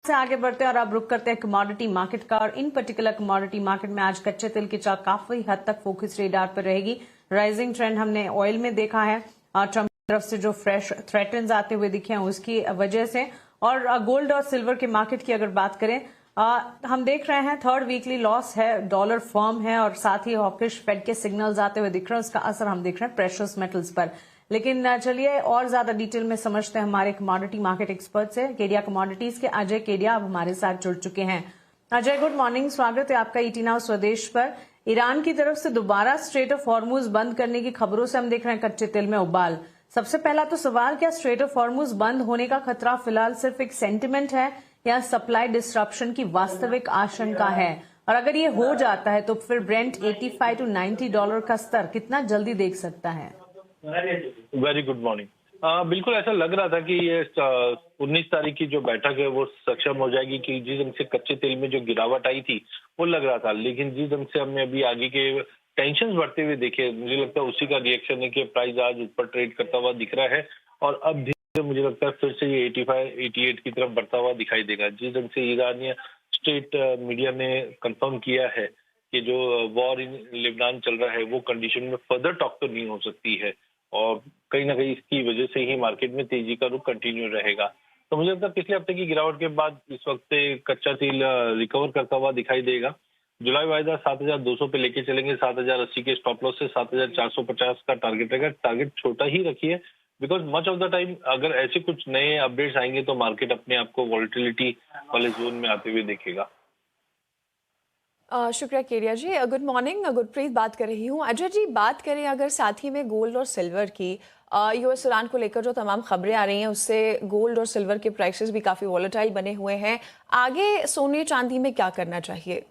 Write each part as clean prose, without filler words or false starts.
से आगे बढ़ते हैं और अब रुक करते हैं कमोडिटी मार्केट का। और इन पर्टिकुलर कमोडिटी मार्केट में आज कच्चे तेल की चाल काफी हद तक फोकस रेडार पर रहेगी। राइजिंग ट्रेंड हमने ऑयल में देखा है, ट्रंप की तरफ से जो फ्रेश थ्रेटन्स आते हुए दिखे हैं उसकी वजह से। और गोल्ड और सिल्वर के मार्केट की अगर बात करें, हम देख रहे हैं थर्ड वीकली लॉस है, डॉलर फर्म है और साथ ही हॉकिश फेड के सिग्नल्स आते हुए दिख रहे हैं। उसका असर हम देख रहे हैं प्रेशियस मेटल्स पर। लेकिन चलिए और ज्यादा डिटेल में समझते हैं हमारे कमोडिटी मार्केट एक्सपर्ट से। केडिया कमोडिटीज के अजय केडिया अब हमारे साथ जुड़ चुके हैं। अजय, गुड मॉर्निंग, स्वागत है आपका ईटी नाउ स्वदेश पर। ईरान की तरफ से दोबारा स्ट्रेट ऑफ हॉर्मुज बंद करने की खबरों से हम देख रहे हैं कच्चे तेल में उबाल। सबसे पहला तो सवाल, क्या स्ट्रेट ऑफ हॉर्मुज बंद होने का खतरा फिलहाल सिर्फ एक सेंटिमेंट है या सप्लाई डिस्ट्रप्शन की वास्तविक आशंका है? और अगर ये हो जाता है तो फिर ब्रेंट $85 to $90 का स्तर कितना जल्दी देख सकता है? Very good morning. बिल्कुल ऐसा लग रहा था कि ये 19 तारीख की जो बैठक है वो सक्षम हो जाएगी कि जिस ढंग से कच्चे तेल में जो गिरावट आई थी वो लग रहा था, लेकिन जिस ढंग से हमने अभी आगे के टेंशन बढ़ते हुए देखे, मुझे लगता है उसी का रिएक्शन है कि प्राइस आज ऊपर ट्रेड करता हुआ दिख रहा है और अब धीरे मुझे लगता है फिर से ये 85-88 की तरफ बढ़ता हुआ दिखाई देगा। जिस ढंग से ईरानी स्टेट मीडिया ने कंफर्म किया है कि जो वॉर इन लेबनान चल रहा है वो कंडीशन में फर्दर टॉक तो नहीं हो सकती है और कहीं ना कहीं इसकी वजह से ही मार्केट में तेजी का रुख कंटिन्यू रहेगा। तो मुझे लगता है पिछले हफ्ते की गिरावट के बाद इस वक्त से कच्चा तेल रिकवर करता हुआ दिखाई देगा। जुलाई वायदा 7,200 पे लेके चलेंगे, 7,080 के स्टॉप लॉस से 7,450 का टारगेट रहेगा। टारगेट छोटा ही रखिए because much of the time अगर ऐसे कुछ नए अपडेट्स आएंगे तो मार्केट अपने आप को वॉलेटिलिटी वाले जोन में आते हुए देखेगा। शुक्रिया केडिया जी। गुड मॉर्निंग, गुरप्रीत बात कर रही हूँ। अजय जी, बात करें अगर साथ ही में गोल्ड और सिल्वर की, यूएस ईरान को लेकर जो तमाम खबरें आ रही हैं उससे गोल्ड और सिल्वर के प्राइसेस भी काफ़ी वॉलेटाइल बने हुए हैं। आगे सोने चांदी में क्या करना चाहिए?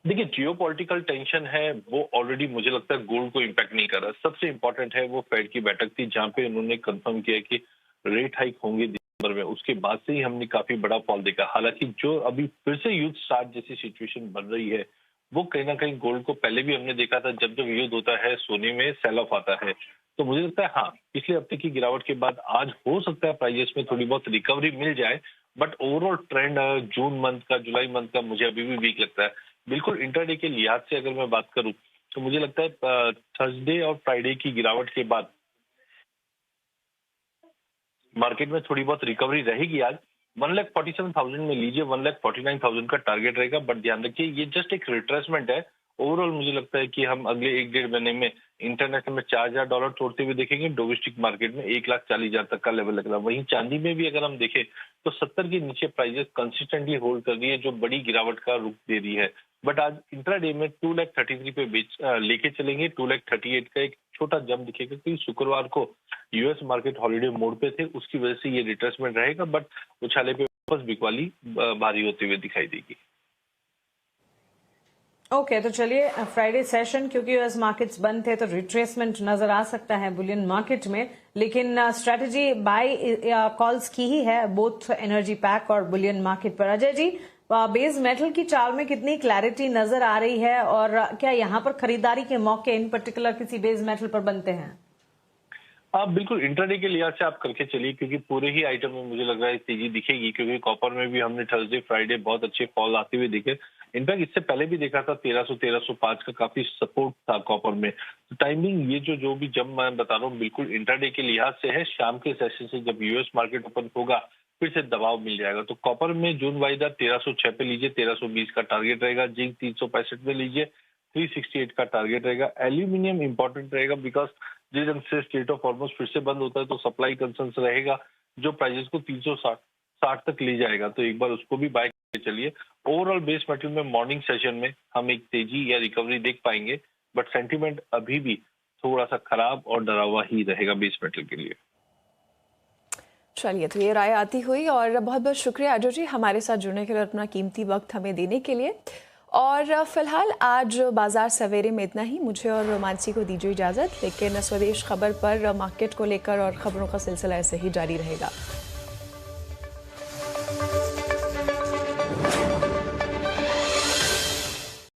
देखिए, जियोपॉलिटिकल टेंशन है वो ऑलरेडी मुझे लगता है गोल्ड को इम्पैक्ट नहीं कर रहा। सबसे इम्पोर्टेंट है वो फेड की बैठक थी जहां पे उन्होंने कंफर्म किया कि रेट हाइक होंगे दिसंबर में। उसके बाद से ही हमने काफी बड़ा फॉल देखा। हालांकि जो अभी फिर से युद्ध स्टार्ट जैसी सिचुएशन बन रही है वो कहीं ना कहीं गोल्ड को पहले भी हमने देखा था, जब जब युद्ध होता है सोने में सेल ऑफ आता है। तो मुझे लगता है हाँ, पिछले हफ्ते की गिरावट के बाद आज हो सकता है प्राइजेस में थोड़ी बहुत रिकवरी मिल जाए, but overall trend June month का, जुलाई मंथ का मुझे अभी भी वीक लगता है। बिल्कुल इंटरडे के लिहाज से अगर मैं बात करूं तो मुझे लगता है थर्सडे और फ्राइडे की गिरावट के बाद मार्केट में थोड़ी बहुत रिकवरी रहेगी। आज 1,47,000 में लीजिए, 1,49,000 का टारगेट रहेगा, बट ध्यान रखिए ये जस्ट एक रिट्रेसमेंट है। ओवरऑल मुझे लगता है कि हम अगले 1-1.5 महीने में इंटरनेशनल में $4,000 तोड़ते हुए देखेंगे। डोमेस्टिक मार्केट में 1,40,000 तक का लेवल लग रहा है। वहीं चांदी में भी अगर हम देखें तो 70 के नीचे प्राइजेस कंसिस्टेंटली होल्ड कर रही है, जो बड़ी गिरावट का रुख दे रही है। बट आज इंट्राडे में 2,33,000 पे लेके चलेंगे। 2,38,000 का एक छोटा जंप दिखेगा क्योंकि शुक्रवार को यूएस मार्केट हॉलीडे मोड पे थे, उसकी वजह से ये रिट्रेसमेंट रहेगा, बट उछाले पे वापस बिकवाली भारी होते हुए दिखाई देगी। ओके, तो चलिए फ्राइडे सेशन क्योंकि यूएस मार्केट्स बंद थे तो रिट्रेसमेंट नजर आ सकता है बुलियन मार्केट में, लेकिन स्ट्रेटजी बाय कॉल्स की ही है बोथ एनर्जी पैक और बुलियन मार्केट पर। अजय जी, बेस मेटल की चाल में कितनी क्लैरिटी नजर आ रही है और क्या यहाँ पर खरीदारी के मौके इन पर्टिकुलर किसी बेस मेटल पर बनते हैं? आप बिल्कुल इंट्राडे के लिहाज से आप करके चलिए क्योंकि पूरे ही आइटम में मुझे लग रहा है तेजी दिखेगी, क्योंकि कॉपर में भी हमने थर्सडे फ्राइडे बहुत अच्छे फॉल आते हुए देखे। इनफैक्ट इससे पहले भी देखा था 1300-1305 का काफी सपोर्ट था कॉपर में। तो टाइमिंग ये जो भी जब मैं बता रहा हूँ बिल्कुल इंट्राडे के लिहाज से है। शाम के सेशन से जब यूएस मार्केट ओपन होगा फिर से दबाव मिल जाएगा। तो कॉपर में जून वायदा 1306 पे लीजिए, 1320 का टारगेट रहेगा। जिंक 365 पे लीजिए, 368 का टारगेट रहेगा। एल्यूमिनियम इंपॉर्टेंट रहेगा बिकॉज जिस ढंग से स्टेट ऑफ हॉर्मुज फिर से बंद होता है तो सप्लाई कंसर्न्स रहेगा जो प्राइसेस को 360 तक ले जाएगा। तो एक बार उसको भी बाय करके चलिए। ओवरऑल बेस मेटल में मॉर्निंग सेशन में हम एक तेजी या रिकवरी देख पाएंगे, बट सेंटीमेंट अभी भी थोड़ा सा खराब और डरा हुआ ही रहेगा बेस मेटल के लिए। चलिए, तो ये राय आती हुई और बहुत बहुत शुक्रिया अजय जी हमारे साथ जुड़ने के लिए, अपना कीमती वक्त हमें देने के लिए। और फिलहाल आज बाजार सवेरे में इतना ही। मुझे और मानसी को दीजिए इजाज़त, लेकिन स्वदेश खबर पर मार्केट को लेकर और ख़बरों का सिलसिला ऐसे ही जारी रहेगा।